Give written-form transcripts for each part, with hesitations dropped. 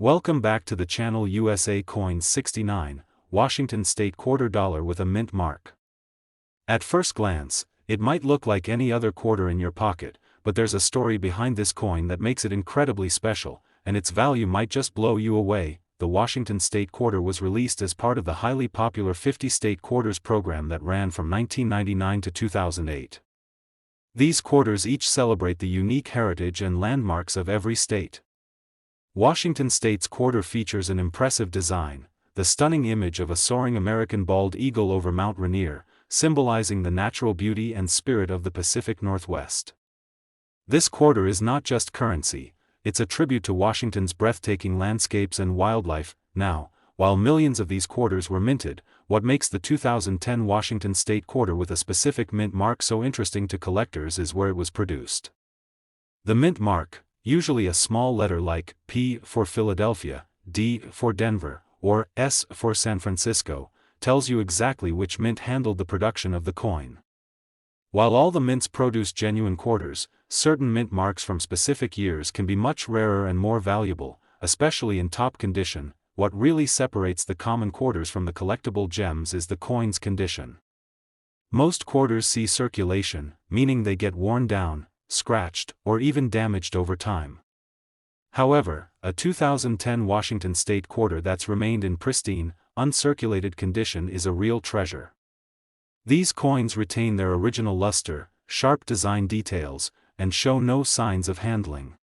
Welcome back to the channel. USA Coins 69, Washington State quarter dollar with a mint mark. At first glance, it might look like any other quarter in your pocket, but there's a story behind this coin that makes it incredibly special, and its value might just blow you away. The Washington State quarter was released as part of the highly popular 50 state quarters program that ran from 1999 to 2008. These quarters each celebrate the unique heritage and landmarks of every state. Washington State's quarter features an impressive design, the stunning image of a soaring American bald eagle over Mount Rainier, symbolizing the natural beauty and spirit of the Pacific Northwest. This quarter is not just currency, it's a tribute to Washington's breathtaking landscapes and wildlife. Now, while millions of these quarters were minted, what makes the 2010 Washington State quarter with a specific mint mark so interesting to collectors is where it was produced. The mint mark, usually a small letter like P for Philadelphia, D for Denver, or S for San Francisco, tells you exactly which mint handled the production of the coin. While all the mints produce genuine quarters, certain mint marks from specific years can be much rarer and more valuable, especially in top condition. What really separates the common quarters from the collectible gems is the coin's condition. Most quarters see circulation, meaning they get worn down, scratched, or even damaged over time. However, a 2010 Washington State quarter that's remained in pristine, uncirculated condition is a real treasure. These coins retain their original luster, sharp design details, and show no signs of handling.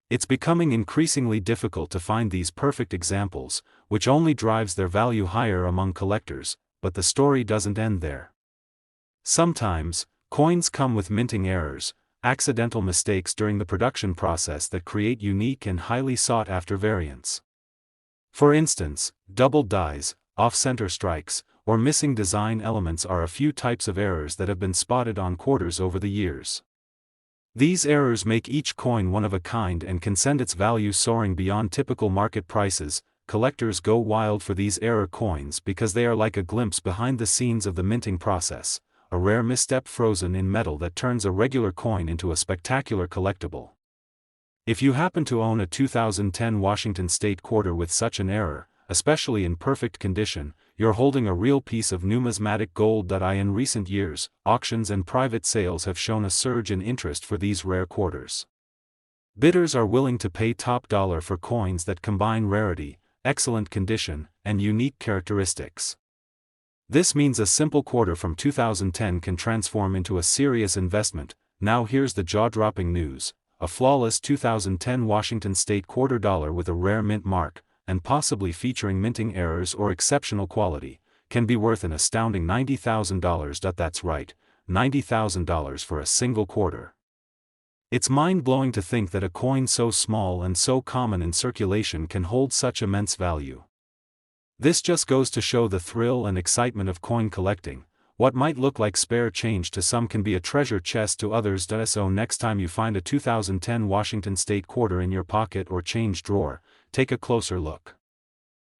It's becoming increasingly difficult to find these perfect examples, which only drives their value higher among collectors, but the story doesn't end there. Sometimes, coins come with minting errors, accidental mistakes during the production process that create unique and highly sought-after variants. For instance, doubled dies, off-center strikes, or missing design elements are a few types of errors that have been spotted on quarters over the years. These errors make each coin one of a kind and can send its value soaring beyond typical market prices. Collectors go wild for these error coins because they are like a glimpse behind the scenes of the minting process, a rare misstep frozen in metal that turns a regular coin into a spectacular collectible. If you happen to own a 2010 Washington State quarter with such an error, especially in perfect condition, you're holding a real piece of numismatic gold. In recent years, auctions and private sales have shown a surge in interest for these rare quarters. Bidders are willing to pay top dollar for coins that combine rarity, excellent condition, and unique characteristics. This means a simple quarter from 2010 can transform into a serious investment. Now here's the jaw-dropping news: a flawless 2010 Washington State quarter dollar with a rare mint mark, and possibly featuring minting errors or exceptional quality, can be worth an astounding $90,000. That's right, $90,000 for a single quarter. It's mind-blowing to think that a coin so small and so common in circulation can hold such immense value. This just goes to show the thrill and excitement of coin collecting. What might look like spare change to some can be a treasure chest to others. So next time you find a 2010 Washington State quarter in your pocket or change drawer, take a closer look.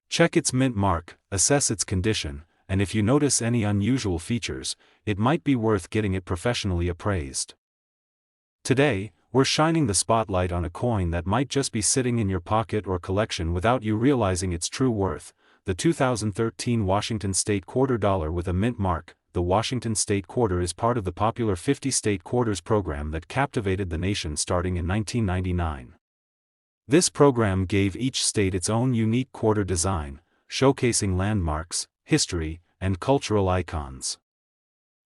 Check its mint mark, assess its condition, and if you notice any unusual features, it might be worth getting it professionally appraised. Today, we're shining the spotlight on a coin that might just be sitting in your pocket or collection without you realizing its true worth: the 2013 Washington State quarter dollar with a mint mark. The Washington State quarter is part of the popular 50 state quarters program that captivated the nation starting in 1999. This program gave each state its own unique quarter design, showcasing landmarks, history, and cultural icons.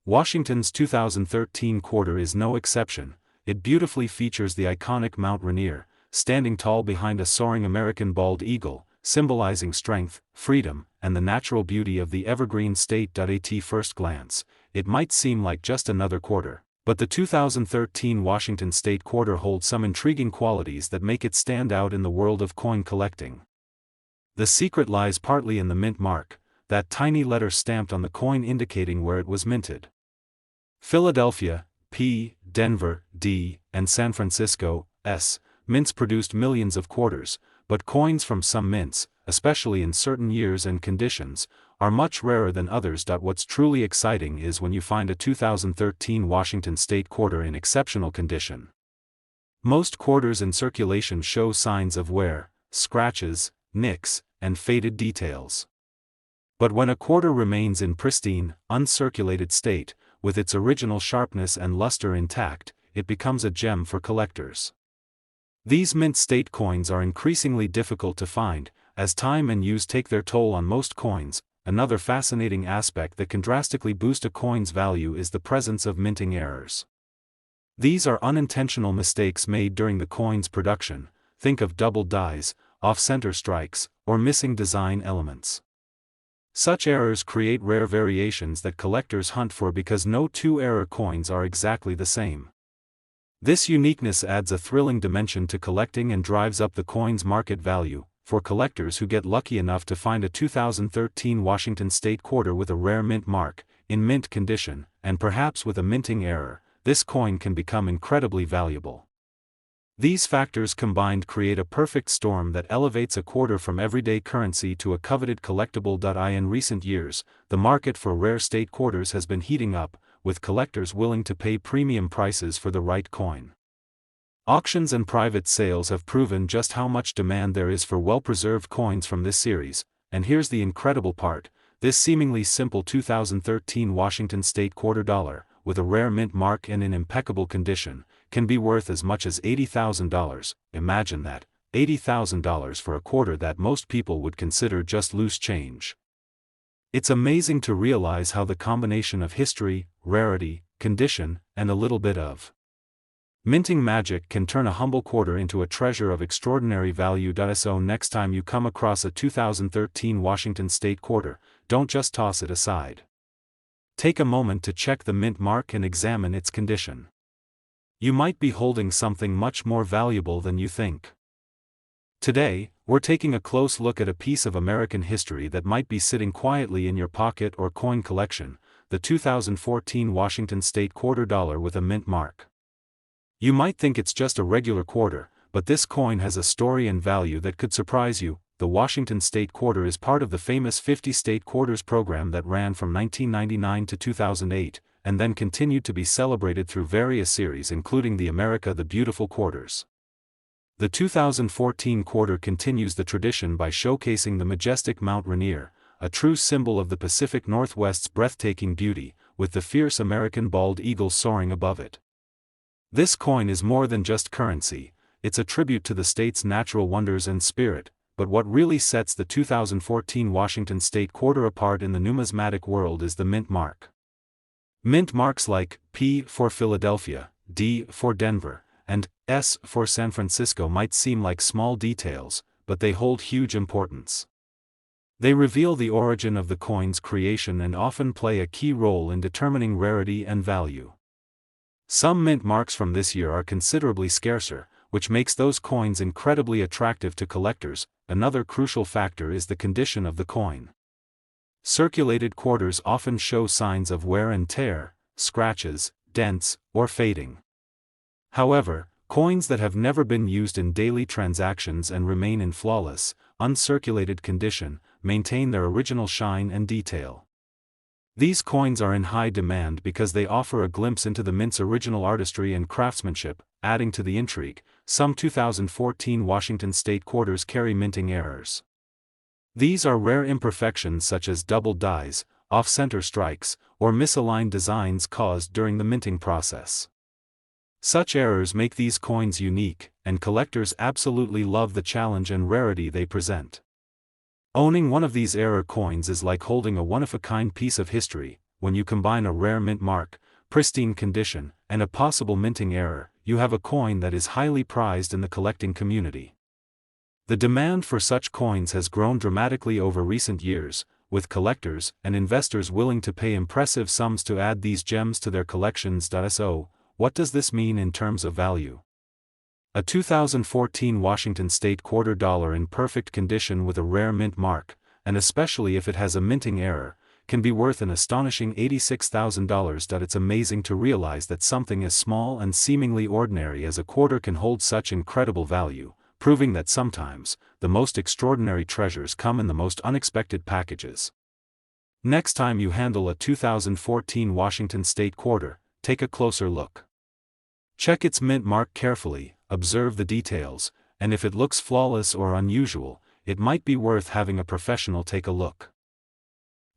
Washington's 2013 quarter is no exception. It beautifully features the iconic Mount Rainier, standing tall behind a soaring American bald eagle, symbolizing strength, freedom, and the natural beauty of the evergreen state. At first glance, it might seem like just another quarter, but the 2013 Washington State quarter holds some intriguing qualities that make it stand out in the world of coin collecting. The secret lies partly in the mint mark, that tiny letter stamped on the coin indicating where it was minted. Philadelphia, P, Denver, D, and San Francisco, S, mints produced millions of quarters, but coins from some mints, especially in certain years and conditions, are much rarer than others. What's truly exciting is when you find a 2013 Washington State quarter in exceptional condition. Most quarters in circulation show signs of wear, scratches, nicks, and faded details. But when a quarter remains in pristine, uncirculated state, with its original sharpness and luster intact, it becomes a gem for collectors. These mint state coins are increasingly difficult to find, as time and use take their toll on most coins. Another fascinating aspect that can drastically boost a coin's value is the presence of minting errors. These are unintentional mistakes made during the coin's production. Think of double dies, off-center strikes, or missing design elements. Such errors create rare variations that collectors hunt for because no two error coins are exactly the same. This uniqueness adds a thrilling dimension to collecting and drives up the coin's market value. For collectors who get lucky enough to find a 2013 Washington State quarter with a rare mint mark, in mint condition, and perhaps with a minting error, this coin can become incredibly valuable. These factors combined create a perfect storm that elevates a quarter from everyday currency to a coveted collectible. In recent years, the market for rare state quarters has been heating up, with collectors willing to pay premium prices for the right coin. Auctions and private sales have proven just how much demand there is for well-preserved coins from this series, and here's the incredible part: this seemingly simple 2013 Washington State quarter dollar, with a rare mint mark and in impeccable condition, can be worth as much as $80,000. Imagine that, $80,000 for a quarter that most people would consider just loose change. It's amazing to realize how the combination of history, rarity, condition, and a little bit of minting magic can turn a humble quarter into a treasure of extraordinary value. So next time you come across a 2013 Washington State quarter, don't just toss it aside. Take a moment to check the mint mark and examine its condition. You might be holding something much more valuable than you think. Today, we're taking a close look at a piece of American history that might be sitting quietly in your pocket or coin collection: the 2014 Washington State quarter dollar with a mint mark. You might think it's just a regular quarter, but this coin has a story and value that could surprise you. The Washington State quarter is part of the famous 50 state quarters program that ran from 1999 to 2008, and then continued to be celebrated through various series including the America the Beautiful quarters. The 2014 quarter continues the tradition by showcasing the majestic Mount Rainier, a true symbol of the Pacific Northwest's breathtaking beauty, with the fierce American bald eagle soaring above it. This coin is more than just currency, it's a tribute to the state's natural wonders and spirit. But what really sets the 2014 Washington State quarter apart in the numismatic world is the mint mark. Mint marks like P for Philadelphia, D for Denver, and S for San Francisco might seem like small details, but they hold huge importance. They reveal the origin of the coin's creation and often play a key role in determining rarity and value. Some mint marks from this year are considerably scarcer, which makes those coins incredibly attractive to collectors. Another crucial factor is the condition of the coin. Circulated quarters often show signs of wear and tear, scratches, dents, or fading. However, coins that have never been used in daily transactions and remain in flawless, uncirculated condition, maintain their original shine and detail. These coins are in high demand because they offer a glimpse into the mint's original artistry and craftsmanship. Adding to the intrigue, some 2014 Washington State quarters carry minting errors. These are rare imperfections such as double dies, off-center strikes, or misaligned designs caused during the minting process. Such errors make these coins unique, and collectors absolutely love the challenge and rarity they present. Owning one of these error coins is like holding a one-of-a-kind piece of history. When you combine a rare mint mark, pristine condition, and a possible minting error, you have a coin that is highly prized in the collecting community. The demand for such coins has grown dramatically over recent years, with collectors and investors willing to pay impressive sums to add these gems to their collections. So, what does this mean in terms of value? A 2014 Washington State quarter dollar in perfect condition with a rare mint mark, and especially if it has a minting error, can be worth an astonishing $86,000. It's amazing to realize that something as small and seemingly ordinary as a quarter can hold such incredible value, proving that sometimes, the most extraordinary treasures come in the most unexpected packages. Next time you handle a 2014 Washington State quarter, take a closer look. Check its mint mark carefully, observe the details, and if it looks flawless or unusual, it might be worth having a professional take a look.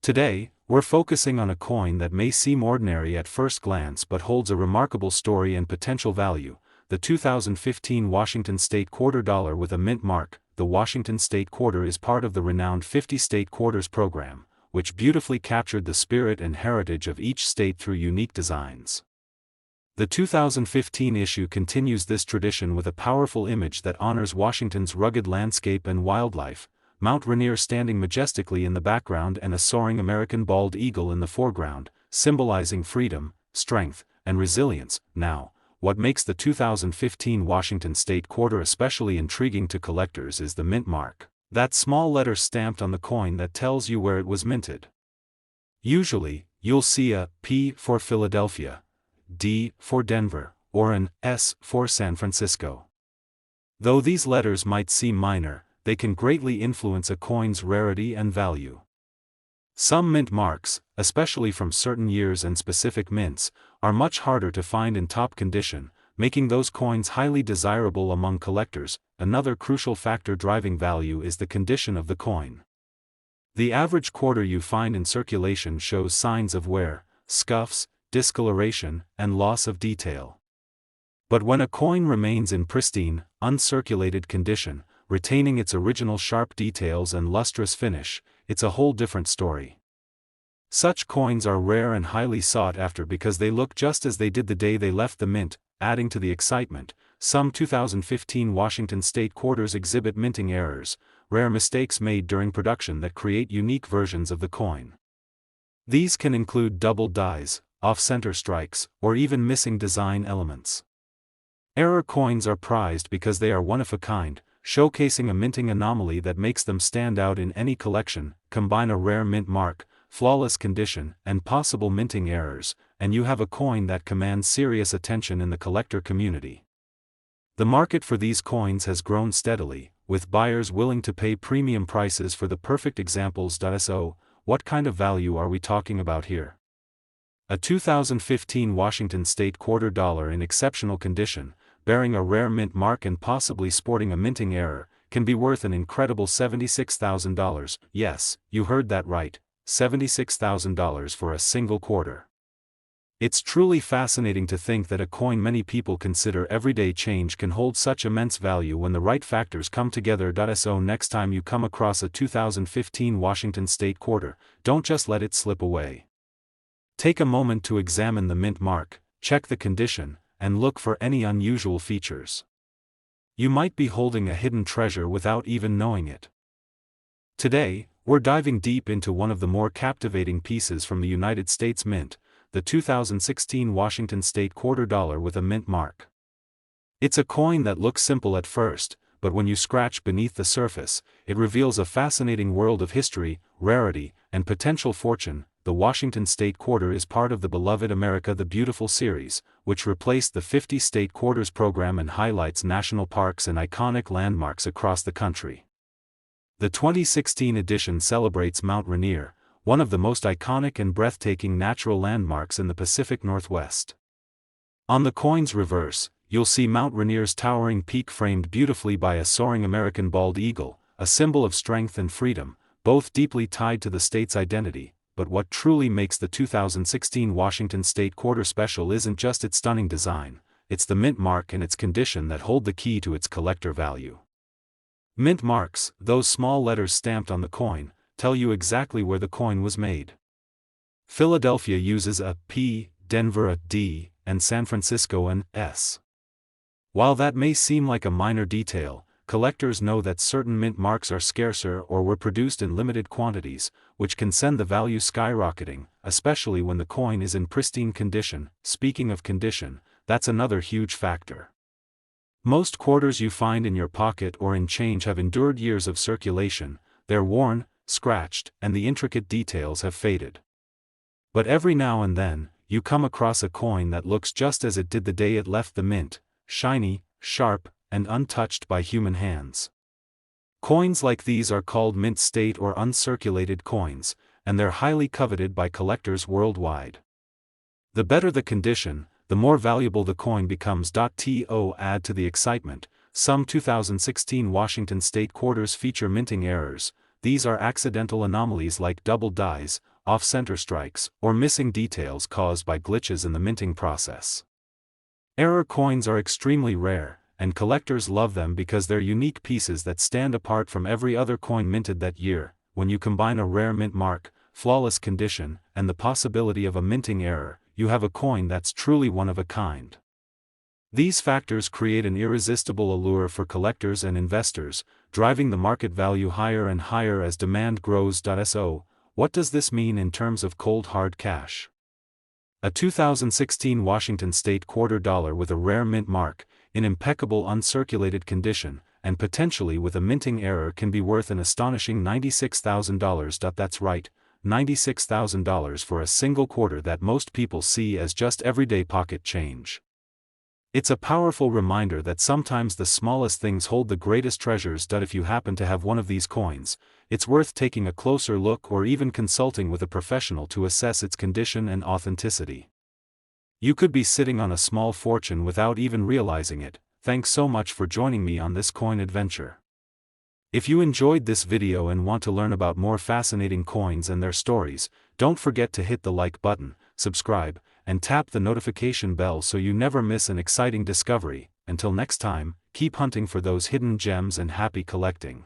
Today, we're focusing on a coin that may seem ordinary at first glance but holds a remarkable story and potential value: the 2015 Washington State Quarter Dollar with a mint mark. The Washington State Quarter is part of the renowned 50 State Quarters program, which beautifully captured the spirit and heritage of each state through unique designs. The 2015 issue continues this tradition with a powerful image that honors Washington's rugged landscape and wildlife, Mount Rainier standing majestically in the background and a soaring American bald eagle in the foreground, symbolizing freedom, strength, and resilience. Now, what makes the 2015 Washington State Quarter especially intriguing to collectors is the mint mark, that small letter stamped on the coin that tells you where it was minted. Usually, you'll see a P for Philadelphia, D for Denver, or an S for San Francisco. Though these letters might seem minor, they can greatly influence a coin's rarity and value. Some mint marks, especially from certain years and specific mints, are much harder to find in top condition, making those coins highly desirable among collectors. Another crucial factor driving value is the condition of the coin. The average quarter you find in circulation shows signs of wear, scuffs, discoloration, and loss of detail. But when a coin remains in pristine, uncirculated condition, retaining its original sharp details and lustrous finish, it's a whole different story. Such coins are rare and highly sought after because they look just as they did the day they left the mint. Adding to the excitement, some 2015 Washington State Quarters exhibit minting errors, rare mistakes made during production that create unique versions of the coin. These can include doubled dies, off-center strikes, or even missing design elements. Error coins are prized because they are one-of-a-kind, showcasing a minting anomaly that makes them stand out in any collection. Combine a rare mint mark, flawless condition, and possible minting errors, and you have a coin that commands serious attention in the collector community. The market for these coins has grown steadily, with buyers willing to pay premium prices for the perfect examples. So, what kind of value are we talking about here? A 2015 Washington State Quarter Dollar in exceptional condition, bearing a rare mint mark and possibly sporting a minting error, can be worth an incredible $76,000. Yes, you heard that right, $76,000 for a single quarter. It's truly fascinating to think that a coin many people consider everyday change can hold such immense value when the right factors come together. So next time you come across a 2015 Washington State Quarter, don't just let it slip away. Take a moment to examine the mint mark, check the condition, and look for any unusual features. You might be holding a hidden treasure without even knowing it. Today, we're diving deep into one of the more captivating pieces from the United States Mint, the 2016 Washington State Quarter Dollar with a mint mark. It's a coin that looks simple at first, but when you scratch beneath the surface, it reveals a fascinating world of history, rarity, and potential fortune. The Washington State Quarter is part of the beloved America the Beautiful series, which replaced the 50 State Quarters program and highlights national parks and iconic landmarks across the country. The 2016 edition celebrates Mount Rainier, one of the most iconic and breathtaking natural landmarks in the Pacific Northwest. On the coin's reverse, you'll see Mount Rainier's towering peak framed beautifully by a soaring American bald eagle, a symbol of strength and freedom, both deeply tied to the state's identity. But what truly makes the 2016 Washington State Quarter special isn't just its stunning design, it's the mint mark and its condition that hold the key to its collector value. Mint marks, those small letters stamped on the coin, tell you exactly where the coin was made. Philadelphia uses a P, Denver a D, and San Francisco an S. While that may seem like a minor detail, collectors know that certain mint marks are scarcer or were produced in limited quantities, which can send the value skyrocketing, especially when the coin is in pristine condition. Speaking of condition, that's another huge factor. Most quarters you find in your pocket or in change have endured years of circulation, they're worn, scratched, and the intricate details have faded. But every now and then, you come across a coin that looks just as it did the day it left the mint, shiny, sharp, and untouched by human hands. Coins like these are called mint state or uncirculated coins, and they're highly coveted by collectors worldwide. The better the condition, the more valuable the coin becomes. To add to the excitement, Some 2016 Washington state quarters feature minting errors. These are accidental anomalies like double dies, off-center strikes, or missing details caused by glitches in the minting process. Error coins are extremely rare, and collectors love them because they're unique pieces that stand apart from every other coin minted that year. When you combine a rare mint mark, flawless condition, and the possibility of a minting error, you have a coin that's truly one of a kind. These factors create an irresistible allure for collectors and investors, driving the market value higher and higher as demand grows. So, what does this mean in terms of cold hard cash? A 2016 Washington state quarter dollar with a rare mint mark, in impeccable uncirculated condition, and potentially with a minting error can be worth an astonishing $96,000. That's right, $96,000 for a single quarter that most people see as just everyday pocket change. It's a powerful reminder that sometimes the smallest things hold the greatest treasures. If you happen to have one of these coins, it's worth taking a closer look or even consulting with a professional to assess its condition and authenticity. You could be sitting on a small fortune without even realizing it. Thanks so much for joining me on this coin adventure. If you enjoyed this video and want to learn about more fascinating coins and their stories, don't forget to hit the like button, subscribe, and tap the notification bell so you never miss an exciting discovery. Until next time, keep hunting for those hidden gems and happy collecting.